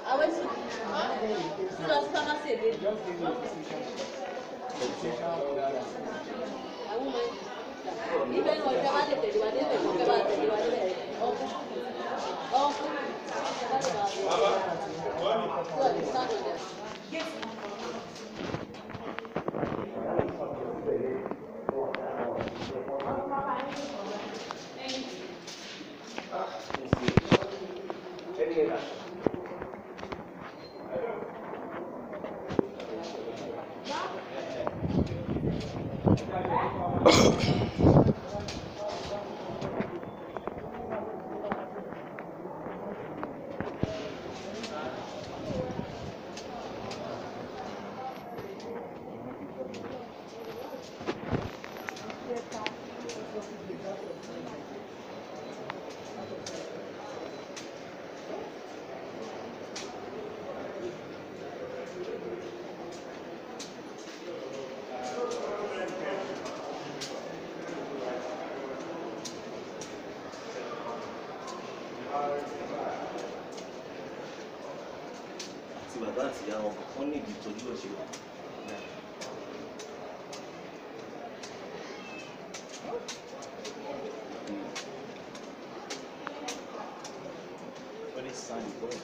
Ah ouais, c'est la pharmacie. Ah oui, mais il va nous cabaret, il va dire que cabaret, il va dire. Oh, tí bàbá àti ìyá wọn ní ìtọ́jú ọ̀ṣẹ́ wa. What is Sunny boy?